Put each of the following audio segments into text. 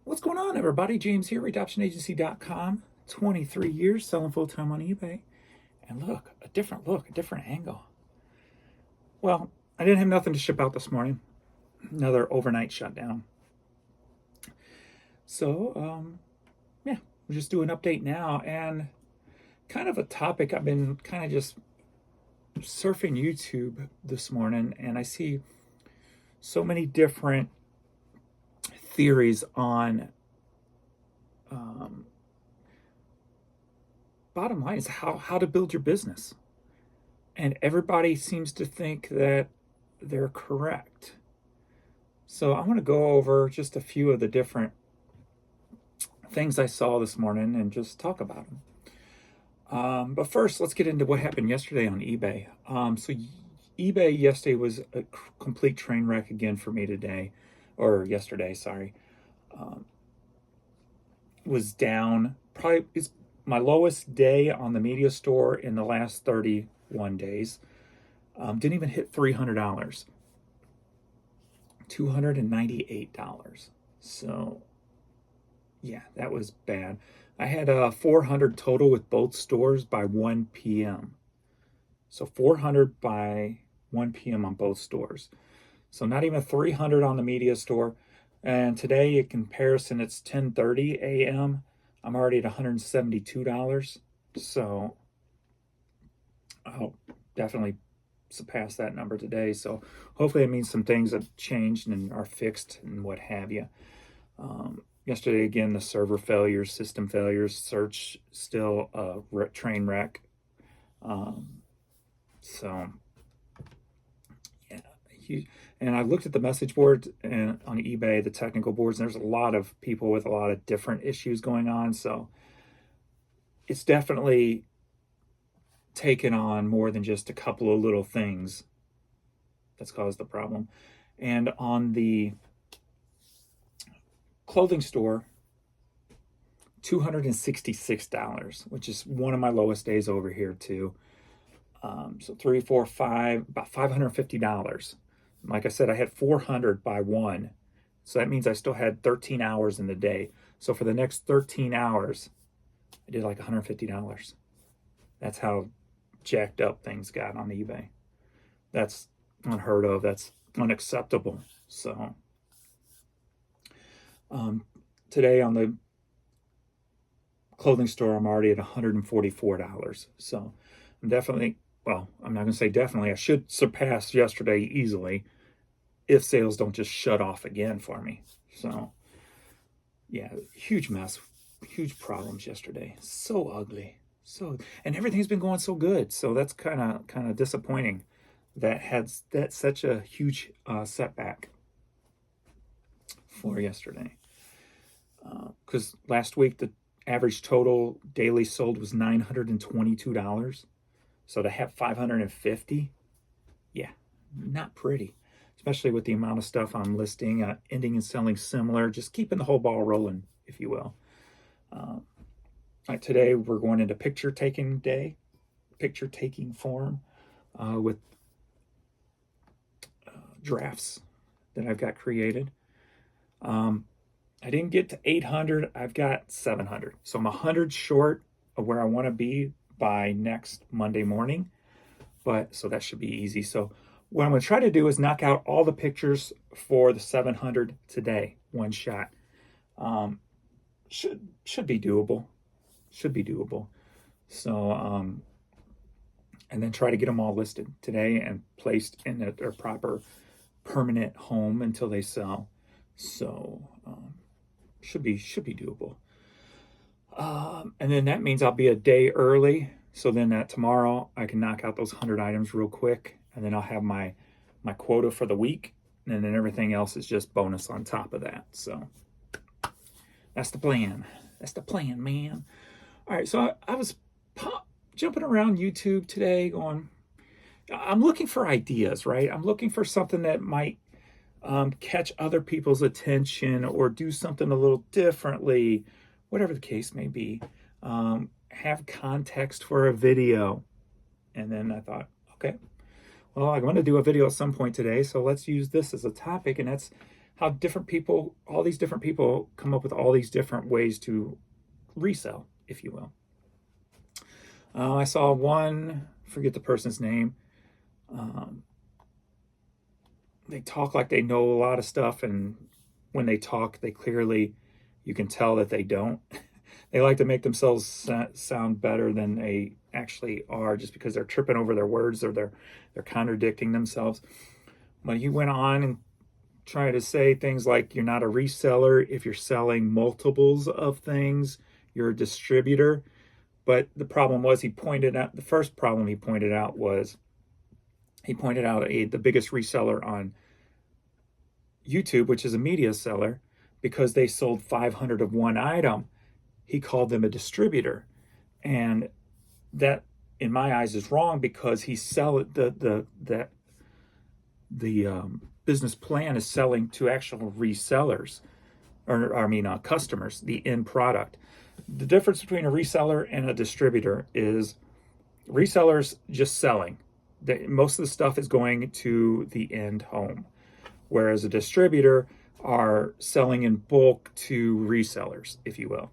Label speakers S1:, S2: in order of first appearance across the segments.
S1: What's going on, everybody? James here, adoptionagency.com. 23 years selling full-time on eBay. And look, a different angle. Well, I didn't have nothing to ship out this morning. Another overnight shutdown. So, yeah, we'll just do an update now. And kind of a topic I've been kind of just surfing YouTube this morning, and I see so many different theories on bottom line is how to build your business. And everybody seems to think that they're correct. So I want to go over just a few of the different things I saw this morning and just talk about them. But first, let's get into what happened yesterday on eBay. So eBay yesterday was a complete train wreck again for me today, or yesterday, sorry. Was down, probably it's my lowest day on the media store in the last 31 days. Didn't even hit $300, $298. So yeah, that was bad. I had 400 total with both stores by 1 p.m. So 400 by 1 p.m. on both stores. So not even 300 on the media store. And today, in comparison, it's 10:30 a.m. I'm already at $172. So I'll definitely surpass that number today. So hopefully it means some things have changed and are fixed and what have you. Yesterday, again, the server failures, system failures, search still a train wreck. So yeah, and I looked at the message board and on eBay, the technical boards, and there's a lot of people with a lot of different issues going on. So it's definitely taken on more than just a couple of little things that's caused the problem. And on the clothing store, $266, which is one of my lowest days over here too. So 3, 4, 5, about $550. Like I said, I had 400 by 1. So that means I still had 13 hours in the day. So for the next 13 hours, I did like $150. That's how jacked up things got on eBay. That's unheard of. That's unacceptable. So today on the clothing store, I'm already at $144. So I'm definitely, well, I'm not going to say definitely. I should surpass yesterday easily if sales don't just shut off again for me. So yeah, huge mess, huge problems yesterday. So ugly. And everything's been going so good. So that's kind of disappointing that's such a huge setback for yesterday. Because last week the average total daily sold was $922. So to have 550, yeah, not pretty. Especially with the amount of stuff I'm listing, ending and selling similar, just keeping the whole ball rolling, if you will. Today we're going into picture taking form with drafts that I've got created. I didn't get to 800, I've got 700. So I'm 100 short of where I want to be by next Monday morning. So that should be easy. So what I'm going to try to do is knock out all the pictures for the 700 today, one shot. Should be doable. So, and then try to get them all listed today and placed in their proper permanent home until they sell. So, should be doable. And then that means I'll be a day early. So then tomorrow I can knock out those 100 items real quick. And then I'll have my quota for the week. And then everything else is just bonus on top of that. So that's the plan. That's the plan, man. All right. So I was jumping around YouTube today going, I'm looking for ideas, right? I'm looking for something that might catch other people's attention or do something a little differently, whatever the case may be. Have context for a video. And then I thought, okay, well, I'm going to do a video at some point today, so let's use this as a topic, and that's how all these different people come up with all these different ways to resell, if you will. I saw one, forget the person's name. They talk like they know a lot of stuff, and when they talk, you can tell that they don't. They like to make themselves sound better than they actually are, just because they're tripping over their words or they're contradicting themselves. But he went on and tried to say things like, you're not a reseller if you're selling multiples of things, you're a distributor. But the problem was, the first problem he pointed out was, the biggest reseller on YouTube, which is a media seller, because they sold 500 of one item, he called them a distributor. And that, in my eyes, is wrong, because the business plan is selling to actual resellers, or customers, the end product. The difference between a reseller and a distributor is resellers just selling. Most of the stuff is going to the end home, whereas a distributor are selling in bulk to resellers, if you will.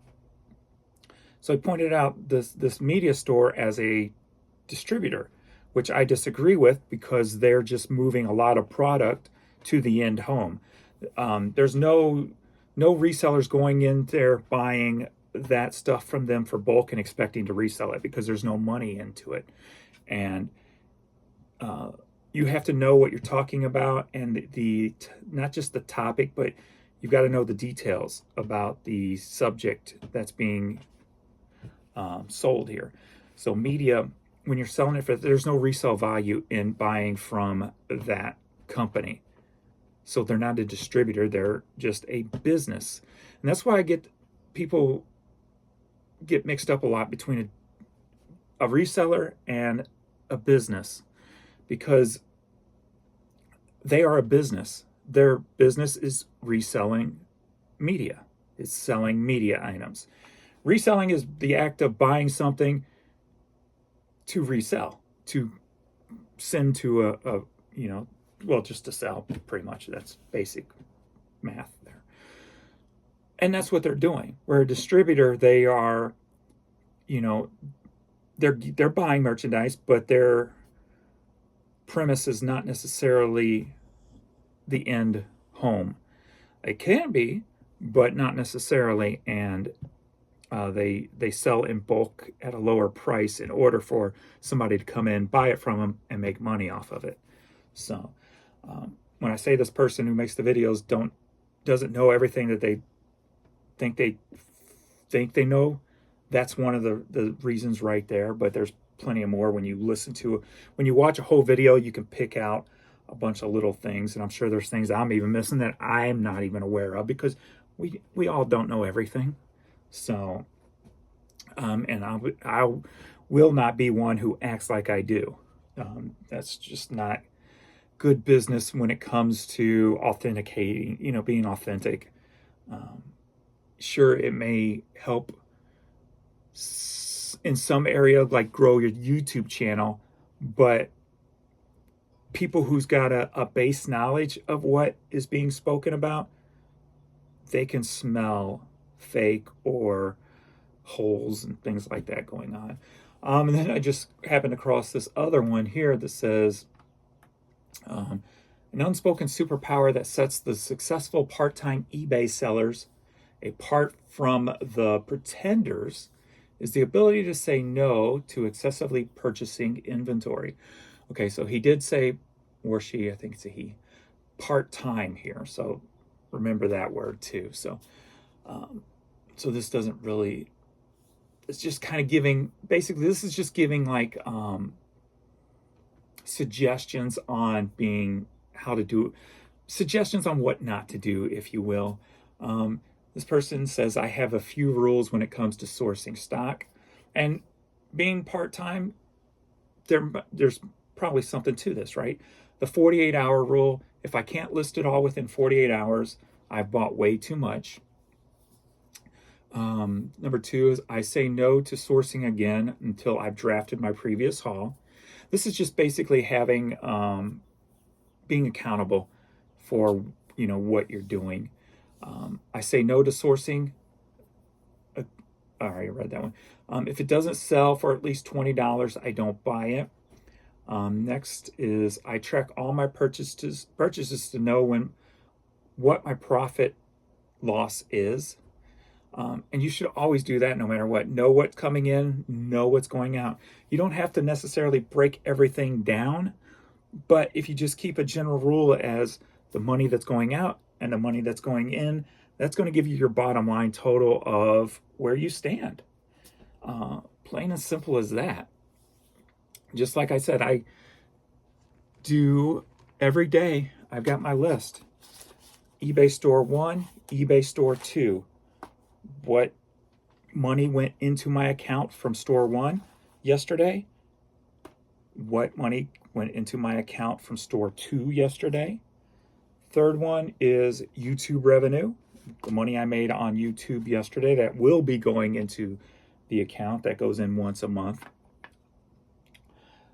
S1: So I pointed out this media store as a distributor, which I disagree with, because they're just moving a lot of product to the end home. There's no resellers going in there buying that stuff from them for bulk and expecting to resell it, because there's no money into it. And you have to know what you're talking about, and not just the topic, but you've got to know the details about the subject that's being sold here. So media, when you're selling it, there's no resale value in buying from that company. So they're not a distributor, they're just a business. And that's why people get mixed up a lot between a reseller and a business, because they are a business. Their business is reselling media. It's selling media items. Reselling is the act of buying something to resell, to send to just to sell, pretty much. That's basic math there. And that's what they're doing. Where a distributor, they are, they're buying merchandise, but their premise is not necessarily the end home. It can be, but not necessarily. And they sell in bulk at a lower price in order for somebody to come in, buy it from them, and make money off of it. So when I say this person who makes the videos doesn't know everything that they think they know, that's one of the reasons right there. But there's plenty of more. When you watch a whole video, you can pick out a bunch of little things, and I'm sure there's things I'm even missing that I'm not even aware of, because we all don't know everything. So, and I will not be one who acts like I do. That's just not good business when it comes to authenticating, being authentic. Sure, it may help in some area, like grow your YouTube channel, but people who's got a base knowledge of what is being spoken about, they can smell fake or holes and things like that going on. And then I just happened across this other one here that says, an unspoken superpower that sets the successful part-time eBay sellers apart from the pretenders is the ability to say no to excessively purchasing inventory. Okay, so he did say, or she, I think it's a he, part-time here. So remember that word too. So this doesn't really, it's just kind of giving, basically this is just giving like suggestions on suggestions on what not to do, if you will. This person says, I have a few rules when it comes to sourcing stock. And being part-time, there's probably something to this, right? The 48-hour rule, if I can't list it all within 48 hours, I've bought way too much. Number 2 is I say no to sourcing again until I've drafted my previous haul. This is just basically having, being accountable for what you're doing. I say no to sourcing. I already read that one. If it doesn't sell for at least $20, I don't buy it. Next is I track all my purchases to know what my profit loss is. And you should always do that no matter what. Know what's coming in, know what's going out. You don't have to necessarily break everything down, but if you just keep a general rule as the money that's going out and the money that's going in, that's going to give you your bottom line total of where you stand. Plain and simple as that. Just like I said, I do every day. I've got my list. eBay store 1, eBay store 2. What money went into my account from store 1 yesterday? What money went into my account from store 2 yesterday? Third one is YouTube revenue. The money I made on YouTube yesterday that will be going into the account that goes in once a month.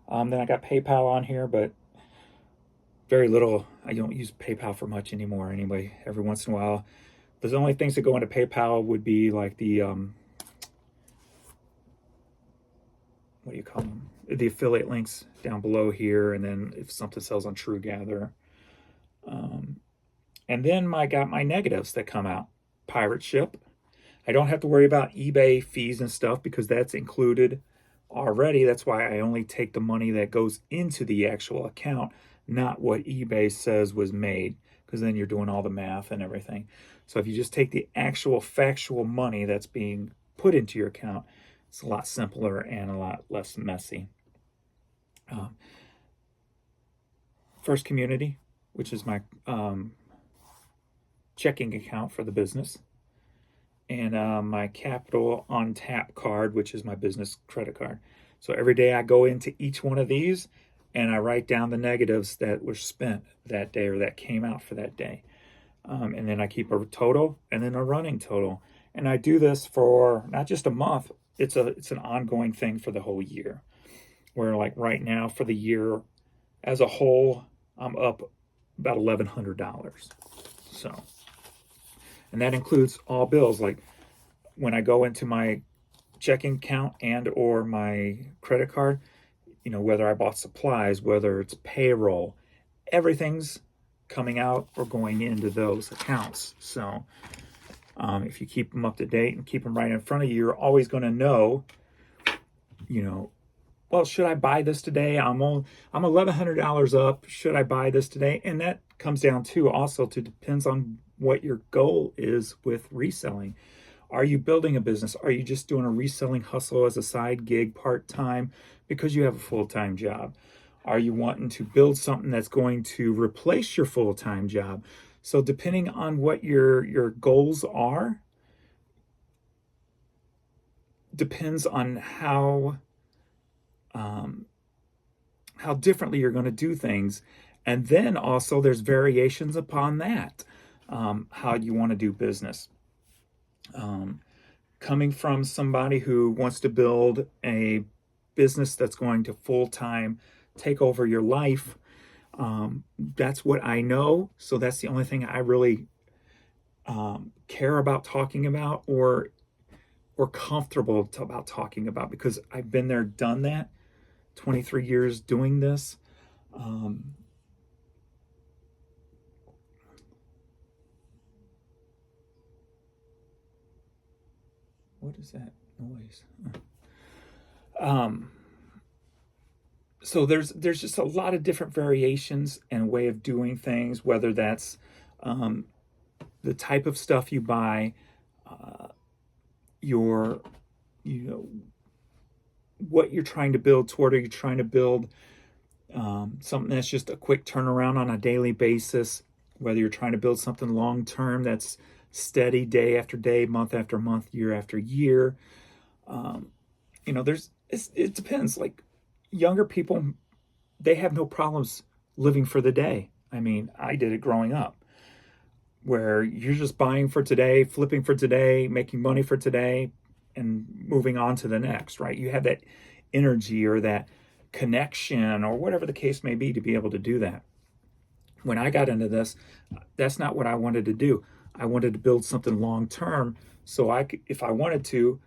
S1: Then I got PayPal on here, but very little. I don't use PayPal for much anymore anyway. Every once in a while. The only things that go into PayPal would be like the, what do you call them? The affiliate links down below here. And then if something sells on TrueGather. And then I got my negatives that come out. Pirate Ship. I don't have to worry about eBay fees and stuff because that's included already. That's why I only take the money that goes into the actual account, not what eBay says was made, because then you're doing all the math and everything. So if you just take the actual factual money that's being put into your account, it's a lot simpler and a lot less messy. First Community, which is my checking account for the business, and my Capital on Tap card, which is my business credit card. So every day I go into each one of these and I write down the negatives that were spent that day or that came out for that day. And then I keep a total and then a running total. And I do this for not just a month, it's an ongoing thing for the whole year. Where like right now for the year as a whole, I'm up about $1,100. So, and that includes all bills. Like when I go into my checking account and or my credit card, whether I bought supplies, whether it's payroll, everything's coming out or going into those accounts. So if you keep them up to date and keep them right in front of you, you're always going to know, well, should I buy this today? I'm $1,100 up. Should I buy this today? And that comes down to also depends on what your goal is with reselling. Are you building a business? Are you just doing a reselling hustle as a side gig part-time because you have a full-time job? Are you wanting to build something that's going to replace your full-time job? So depending on what your goals are, depends on how differently you're going to do things. And then also there's variations upon that, how you want to do business. Coming from somebody who wants to build a business that's going to full-time take over your life, that's what I know. So that's the only thing I really care about talking about or comfortable about talking about, because I've been there, done that, 23 years doing this. What is that noise? So there's just a lot of different variations and way of doing things, whether that's the type of stuff you buy, what you're trying to build toward. Are you trying to build something that's just a quick turnaround on a daily basis? Whether you're trying to build something long term that's steady day after day, month after month, year after year. It depends. Like younger people, they have no problems living for the day. I mean, I did it growing up, where you're just buying for today, flipping for today, making money for today, and moving on to the next, right? You have that energy or that connection or whatever the case may be to be able to do that. When I got into this, that's not what I wanted to do. I wanted to build something long term, so I could, if I wanted to,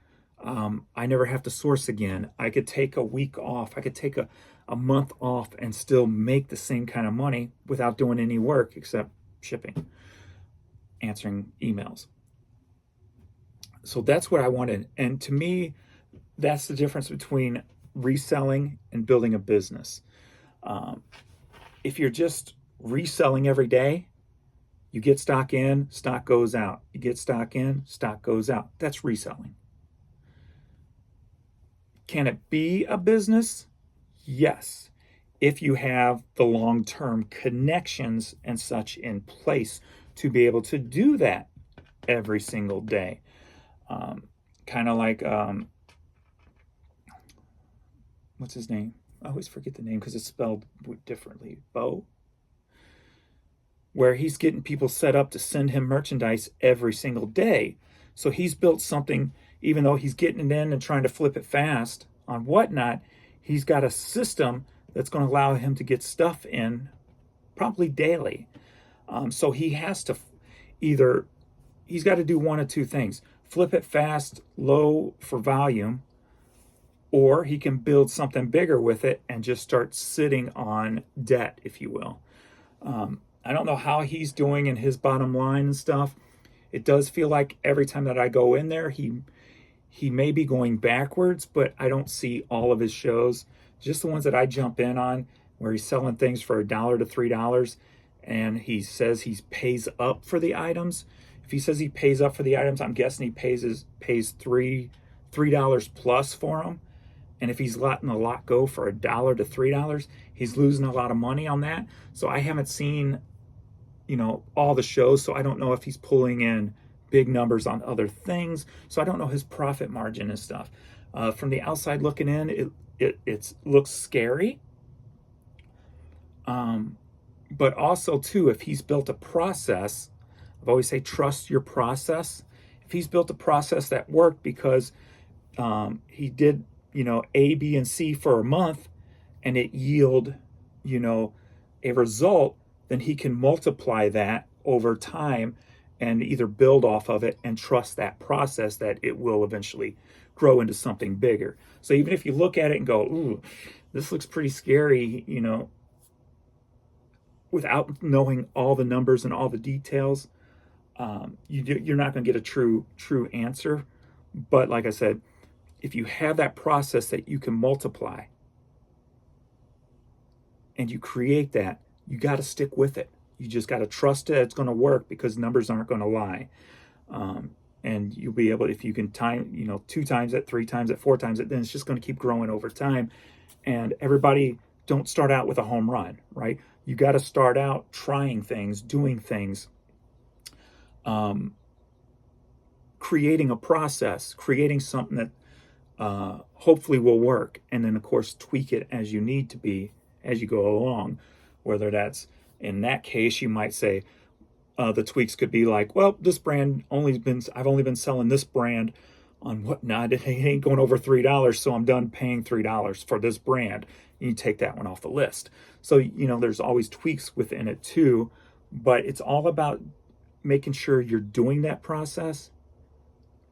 S1: I never have to source again. I could take a week off. I could take a month off and still make the same kind of money without doing any work except shipping, answering emails. So that's what I wanted. And to me, that's the difference between reselling and building a business. If you're just reselling every day, you get stock in, stock goes out. You get stock in, stock goes out. That's reselling. Can it be a business? Yes. If you have the long-term connections and such in place to be able to do that every single day. Kind of like, what's his name? I always forget the name because it's spelled differently. Bo? Where he's getting people set up to send him merchandise every single day. So he's built something, even though he's getting it in and trying to flip it fast on Whatnot, he's got a system that's going to allow him to get stuff in probably daily. So he has to either, he's got to do one of two things: flip it fast, low for volume, or he can build something bigger with it and just start sitting on debt, if you will. I don't know how he's doing in his bottom line and stuff. It does feel like every time that I go in there, he may be going backwards, but I don't see all of his shows. Just the ones that I jump in on where he's selling things for $1 to $3 and he says he pays up for the items. If he says he pays up for the items, I'm guessing he pays $3 plus for them. And if he's letting a lot go for $1 to $3, he's losing a lot of money on that. So I haven't seen, all the shows. So I don't know if he's pulling in big numbers on other things. So I don't know his profit margin and stuff. From the outside looking in, it looks scary. But also too, if he's built a process, I've always say trust your process. If he's built a process that worked because he did, A, B, and C for a month and it yield, a result, then he can multiply that over time and either build off of it and trust that process that it will eventually grow into something bigger. So even if you look at it and go, ooh, this looks pretty scary, without knowing all the numbers and all the details, you're not going to get a true answer. But like I said, if you have that process that you can multiply and you create that, you got to stick with it. You just got to trust it. It's going to work because numbers aren't going to lie. And you'll be able, if you can time, 2 times it, 3 times it, 4 times it, then it's just going to keep growing over time. And everybody don't start out with a home run, right? You got to start out trying things, doing things, creating a process, creating something that hopefully will work. And then of course, tweak it as you need to be as you go along. Whether that's, in that case, you might say the tweaks could be like, well, this brand I've only been selling this brand on Whatnot. It ain't going over $3, so I'm done paying $3 for this brand. And you take that one off the list. So, there's always tweaks within it too, but it's all about making sure you're doing that process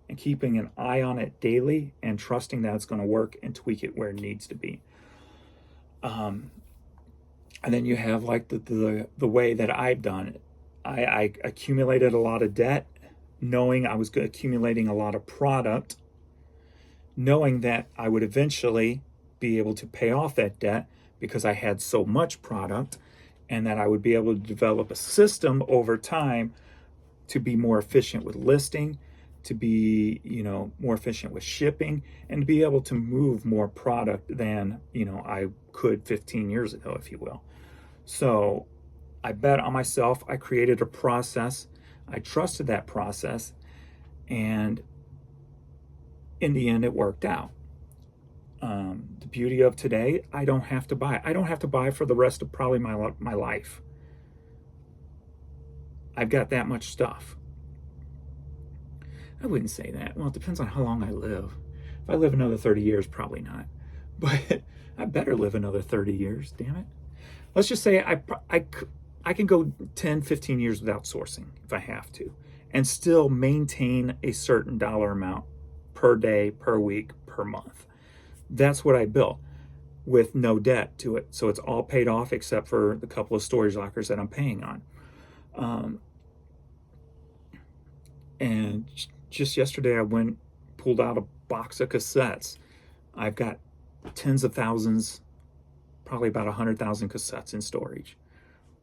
S1: and keeping an eye on it daily and trusting that it's going to work and tweak it where it needs to be. And then you have like the way that I've done it. I accumulated a lot of debt, knowing I was accumulating a lot of product, knowing that I would eventually be able to pay off that debt because I had so much product, and that I would be able to develop a system over time to be more efficient with listing, to be, more efficient with shipping, and to be able to move more product than, I could 15 years ago, if you will. So I bet on myself. I created a process. I trusted that process. And in the end, it worked out. The beauty of today, I don't have to buy. I don't have to buy for the rest of probably my life. I've got that much stuff. I wouldn't say that. Well, it depends on how long I live. If I live another 30 years, probably not. But I better live another 30 years, damn it. Let's just say I can go 10, 15 years without sourcing if I have to, and still maintain a certain dollar amount per day, per week, per month. That's what I built with no debt to it. So it's all paid off except for the couple of storage lockers that I'm paying on. And just yesterday, I pulled out a box of cassettes. I've got tens of thousands, probably about 100,000 cassettes in storage.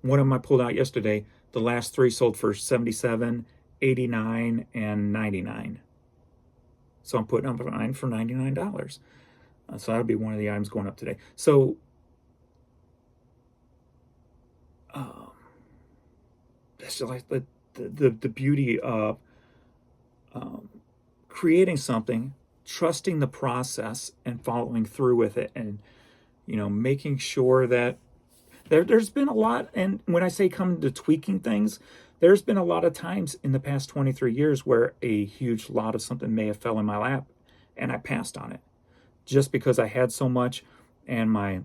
S1: One of them I pulled out yesterday. The last three sold for $77, $89, and $99. So I'm putting up mine for $99. So that'll be one of the items going up today. So that's like the beauty of creating something, trusting the process, and following through with it, and making sure that there's been a lot. And when I say come to tweaking things, there's been a lot of times in the past 23 years where a huge lot of something may have fell in my lap, and I passed on it just because I had so much, and my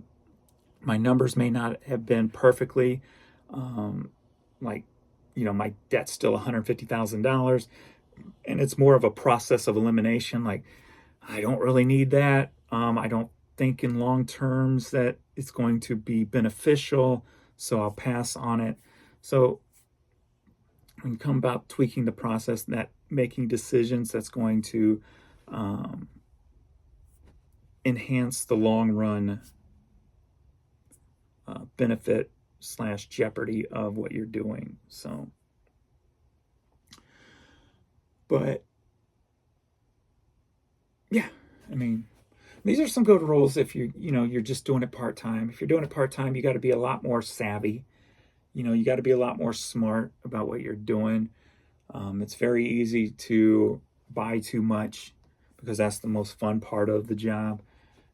S1: numbers may not have been perfectly my debt's still $150,000, and it's more of a process of elimination. Like, I don't really need that. I don't think in long terms that it's going to be beneficial, so I'll pass on it. So when you come about tweaking the process, that making decisions that's going to enhance the long run benefit / jeopardy of what you're doing. So, but yeah, I mean, these are some good rules if you're just doing it part-time. If you're doing it part-time, you got to be a lot more savvy. You got to be a lot more smart about what you're doing. It's very easy to buy too much because that's the most fun part of the job.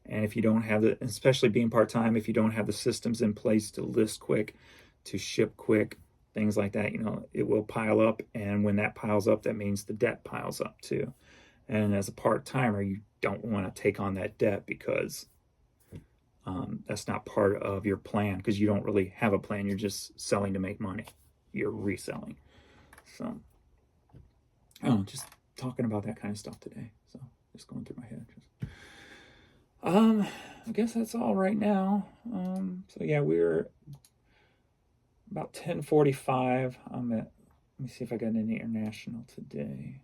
S1: And if you don't have especially being part-time, if you don't have the systems in place to list quick, to ship quick, things like that, it will pile up. And when that piles up, that means the debt piles up too. And as a part-timer, you don't want to take on that debt because that's not part of your plan, because you don't really have a plan. You're just selling to make money. You're reselling. So, just talking about that kind of stuff today. So, just going through my head. I guess that's all right now. So yeah, we're about 10:45. Let me see if I got any international today.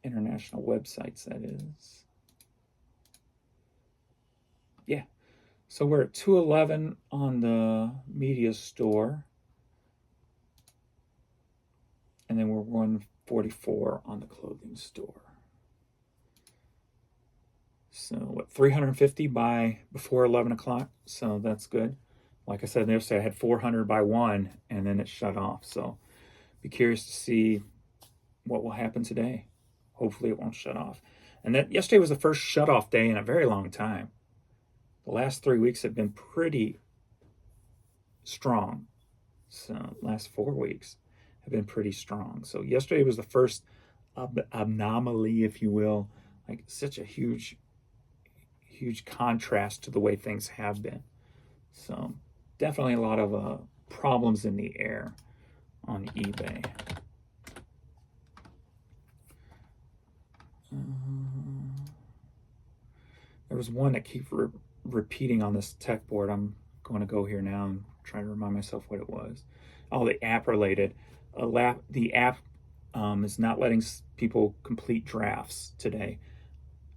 S1: International websites, that is. Yeah. So we're at 211 on the media store. And then we're 144 on the clothing store. So 350 by before 11 o'clock. So that's good. Like I said, yesterday I had 400 by 1, and then it shut off. So be curious to see what will happen today. Hopefully it won't shut off. And that yesterday was the first shut off day in a very long time. The last 3 weeks have been pretty strong. So last 4 weeks have been pretty strong. So yesterday was the first anomaly, if you will, like such a huge contrast to the way things have been. So definitely a lot of problems in the air on eBay. There was one that keeps repeating on this tech board. I'm going to go here now and try to remind myself what it was. Oh, the app related. The app is not letting people complete drafts today.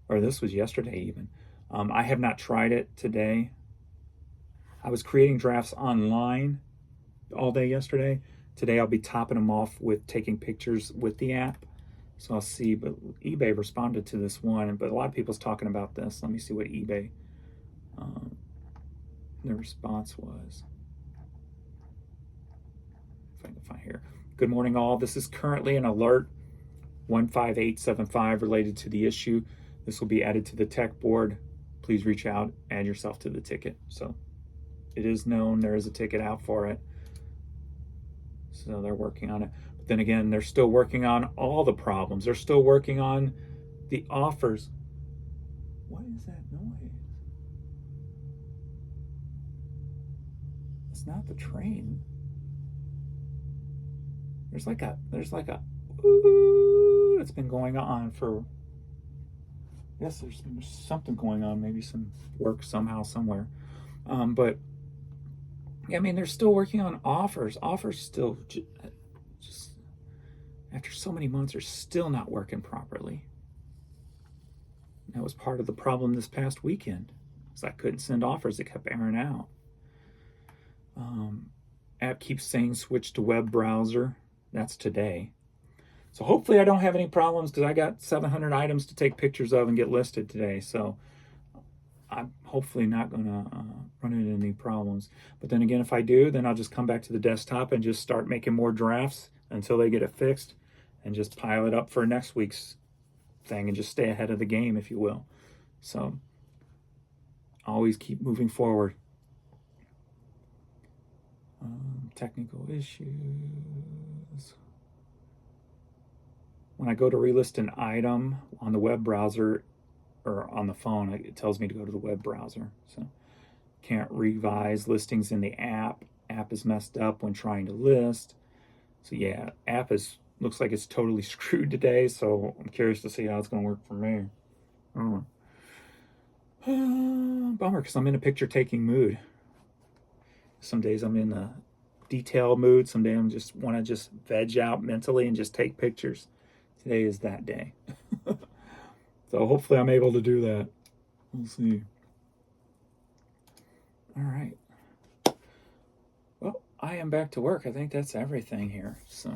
S1: Or this was yesterday even. I have not tried it today. I was creating drafts online all day yesterday. Today I'll be topping them off with taking pictures with the app. So I'll see, but eBay responded to this one, but a lot of people's talking about this. Let me see what eBay, the response was. If I can find here. Good morning all. This is currently an alert 15875 related to the issue. This will be added to the tech board. Please reach out, add yourself to the ticket. So it is known there is a ticket out for it. So they're working on it. But then again, they're still working on all the problems. They're still working on the offers. What is that noise? not the train. There's like a ooh, it's been going on for, yes, there's something going on, maybe some work somehow, somewhere. But I mean, they're still working on offers. Offers still just after so many months are still not working properly. That was part of the problem this past weekend, because I couldn't send offers. It kept airing out. App keeps saying switch to web browser. That's today. So hopefully I don't have any problems, because I got 700 items to take pictures of and get listed today. So I'm hopefully not going to run into any problems. But then again, if I do, then I'll just come back to the desktop and just start making more drafts until they get it fixed, and just pile it up for next week's thing and just stay ahead of the game, if you will. So always keep moving forward. Technical issues. When I go to relist an item on the web browser or on the phone, it tells me to go to the web browser. So can't revise listings in the app. App is messed up when trying to list. So yeah, app looks like it's totally screwed today. So I'm curious to see how it's going to work for me. Bummer, because I'm in a picture-taking mood. Some days I'm in a detail mood. Some days I just want to just veg out mentally and just take pictures. Today is that day. So hopefully I'm able to do that. We'll see. All right. Well, I am back to work. I think that's everything here. So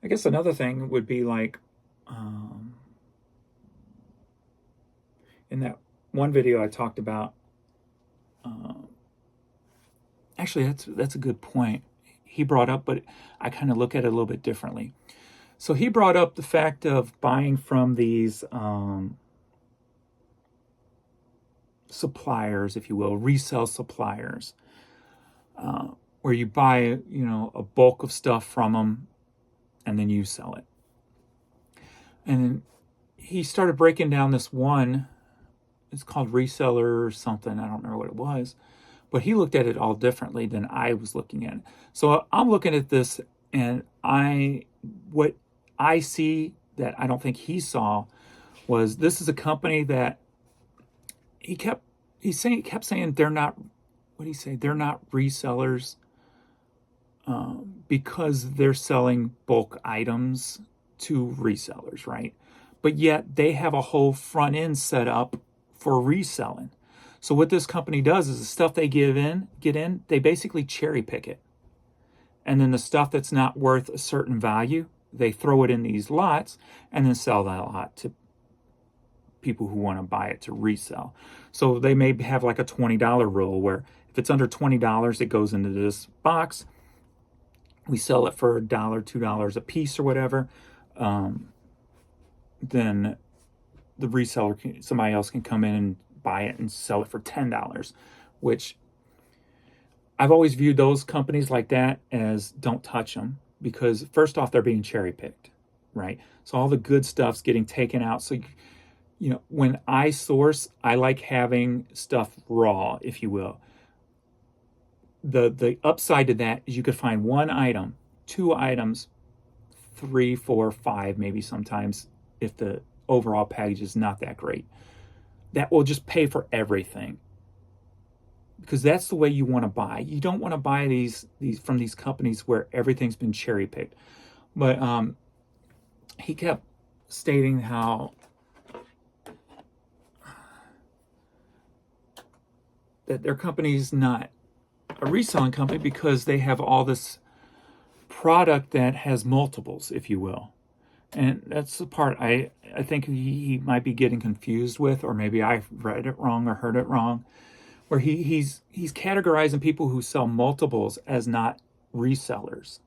S1: I guess another thing would be like, in that one video I talked about, actually that's a good point he brought up, but I kind of look at it a little bit differently. So he brought up the fact of buying from these suppliers, if you will, resale suppliers, where you buy, a bulk of stuff from them and then you sell it. And he started breaking down this one. It's called reseller or something. I don't remember what it was. But he looked at it all differently than I was looking at it. So I'm looking at this, and what I see that I don't think he saw was, this is a company that he kept saying they're not, what did he say? They're not resellers because they're selling bulk items to resellers, right? But yet they have a whole front end set up for reselling. So what this company does is the stuff they get in, they basically cherry pick it. And then the stuff that's not worth a certain value, they throw it in these lots and then sell that lot to people who want to buy it to resell. So they may have like a $20 rule, where if it's under $20, it goes into this box. We sell it for $1, $2 a piece or whatever. Then the reseller, somebody else can come in and buy it and sell it for $10, which I've always viewed those companies like that as don't touch them, because first off, they're being cherry picked, right? So all the good stuff's getting taken out. So, when I source, I like having stuff raw, if you will. The upside to that is you could find one item, two items, 3, 4, 5, maybe sometimes, if the overall package is not that great. That will just pay for everything, because that's the way you want to buy. You don't want to buy these from these companies where everything's been cherry picked. But he kept stating how that their company is not a reselling company because they have all this product that has multiples, if you will. And that's the part I think he might be getting confused with, or maybe I read it wrong or heard it wrong, where he's categorizing people who sell multiples as not resellers,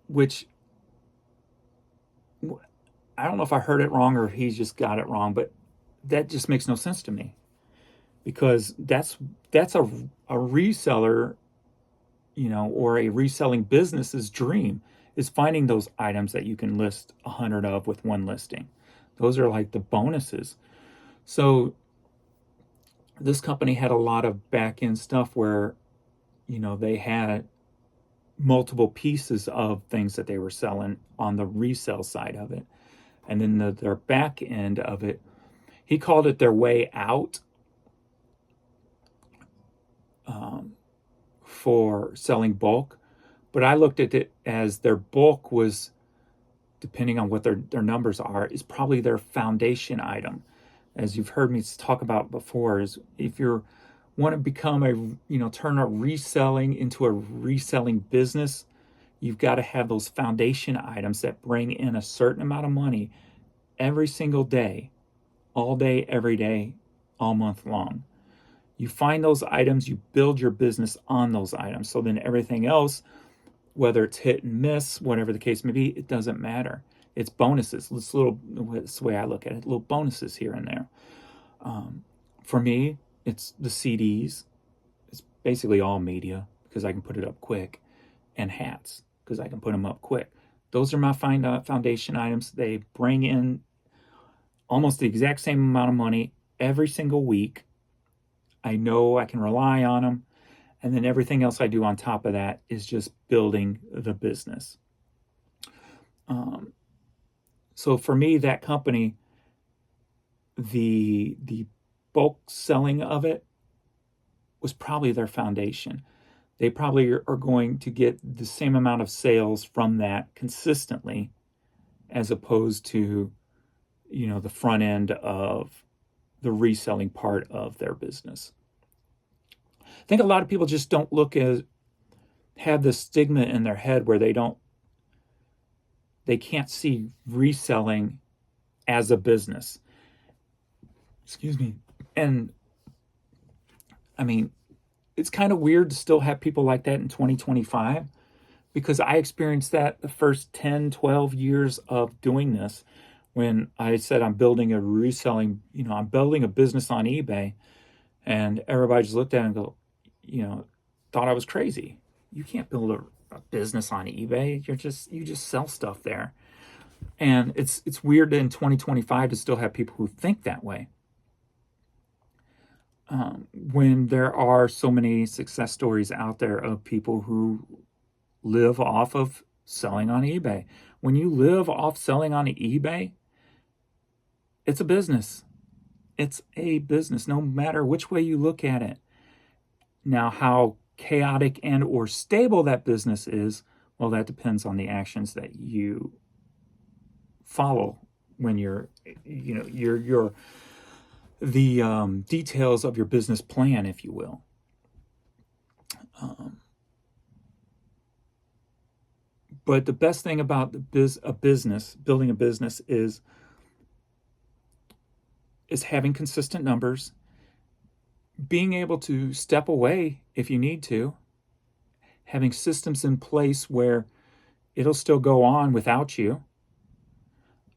S1: which I don't know if I heard it wrong or he just got it wrong, but that just makes no sense to me, because that's a reseller, or a reselling business's dream, is finding those items that you can list 100 of with one listing. Those are like the bonuses. So this company had a lot of back end stuff where, they had multiple pieces of things that they were selling on the resale side of it. And then their back end of it, he called it their way out for selling bulk. But I looked at it as their bulk was, depending on what their numbers are, is probably their foundation item. As you've heard me talk about before, is if you want to become turn a reselling into a reselling business, you've got to have those foundation items that bring in a certain amount of money every single day, all day, every day, all month long. You find those items, you build your business on those items. So then everything else, whether it's hit and miss, whatever the case may be, it doesn't matter. It's bonuses. That's the way I look at it, little bonuses here and there. For me, it's the CDs. It's basically all media because I can put it up quick, and hats because I can put them up quick. Those are my foundation items. They bring in almost the exact same amount of money every single week. I know I can rely on them. And then everything else I do on top of that is just building the business. So for me, that company, the bulk selling of it was probably their foundation. They probably are going to get the same amount of sales from that consistently, as opposed to, the front end of the reselling part of their business. I think a lot of people just don't have this stigma in their head where they can't see reselling as a business. Excuse me. And I mean, it's kind of weird to still have people like that in 2025, because I experienced that the first 10, 12 years of doing this, when I said I'm building a business on eBay, and everybody just looked at it and go, thought I was crazy. You can't build a business on eBay. You just sell stuff there. And it's weird in 2025 to still have people who think that way. When there are so many success stories out there of people who live off of selling on eBay. When you live off selling on eBay, it's a business. It's a business, no matter which way you look at it. Now, how chaotic and or stable that business is, well, that depends on the actions that you follow when the details of your business plan, if you will. But the best thing about building a business is having consistent numbers, being able to step away if you need to, having systems in place where it'll still go on without you.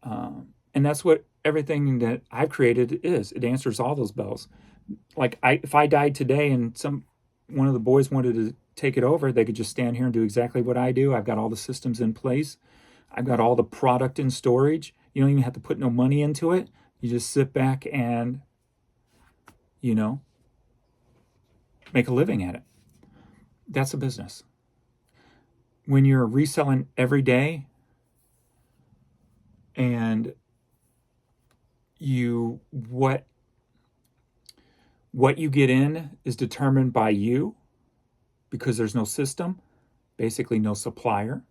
S1: And that's what everything that I've created is. It answers all those bells. Like if I died today and one of the boys wanted to take it over, they could just stand here and do exactly what I do. I've got all the systems in place. I've got all the product in storage. You don't even have to put no money into it. You just sit back and, make a living at it. That's a business. When you're reselling every day and what you get in is determined by you, because there's no system, basically no supplier,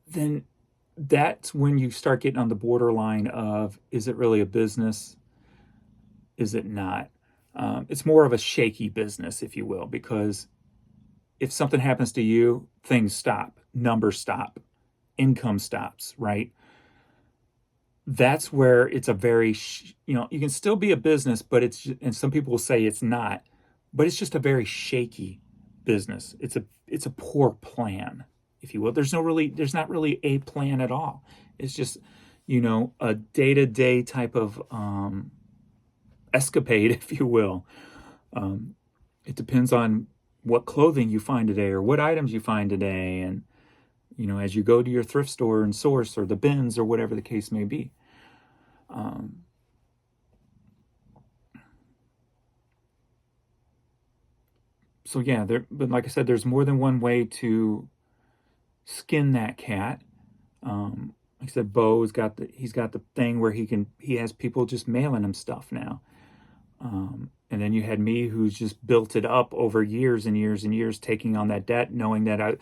S1: then that's when you start getting on the borderline of, is it really a business? Is it not? It's more of a shaky business, if you will, because if something happens to you, things stop, numbers stop, income stops, right? That's where it's a very, you can still be a business, but and some people will say it's not, but it's just a very shaky business. It's a poor plan, if you will. There's not really a plan at all. It's just, a day-to-day type of escapade, if you will. It depends on what clothing you find today or what items you find today. And, as you go to your thrift store and source or the bins or whatever the case may be. So yeah, but like I said, there's more than one way to skin that cat. Like I said, he's got the thing where he has people just mailing him stuff now. And then you had me, who's just built it up over years and years and years, taking on that debt, knowing that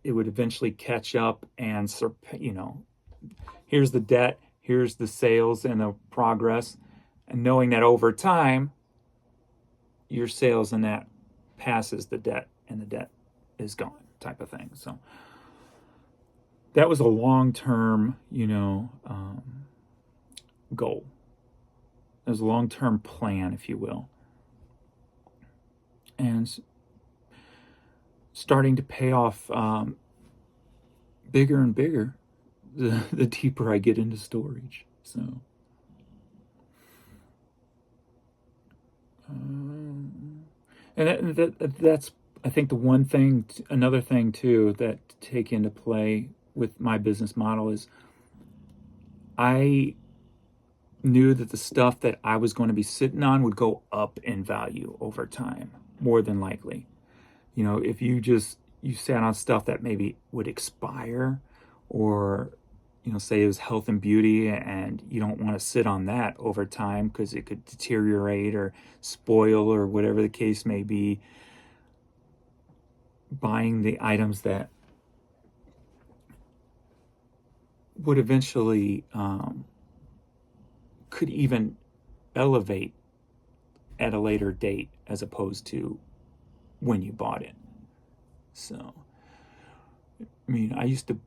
S1: it would eventually catch up and, here's the debt, here's the sales and the progress, and knowing that over time, your sales and that passes the debt and the debt is gone, type of thing. So that was a long-term, goal. It was a long-term plan, if you will. And starting to pay off bigger and bigger the deeper I get into storage. So, and that's, I think, another thing too, that to take into play with my business model is I knew that the stuff that I was going to be sitting on would go up in value over time, more than likely. If you sat on stuff that maybe would expire, or say it was health and beauty, and you don't want to sit on that over time because it could deteriorate or spoil or whatever the case may be. Buying the items that would eventually could even elevate at a later date as opposed to when you bought it. So, I used to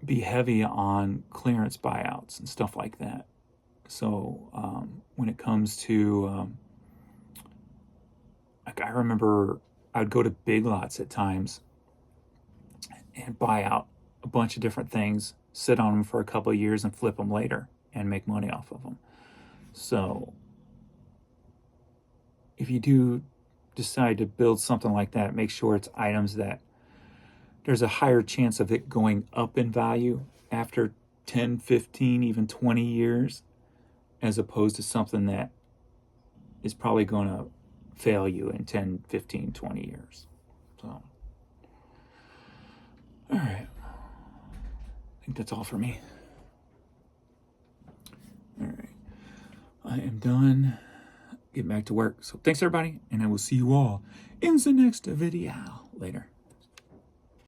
S1: be heavy on clearance buyouts and stuff like that. So when it comes to, I remember I'd go to Big Lots at times and buy out a bunch of different things, sit on them for a couple of years and flip them later and make money off of them. So if you do decide to build something like that, make sure it's items that there's a higher chance of it going up in value after 10, 15, even 20 years, as opposed to something that is probably going to fail you in 10, 15, 20 years. So, all right. I think that's all for me. All right. I am done. Get back to work. So thanks, everybody, and I will see you all in the next video. Later.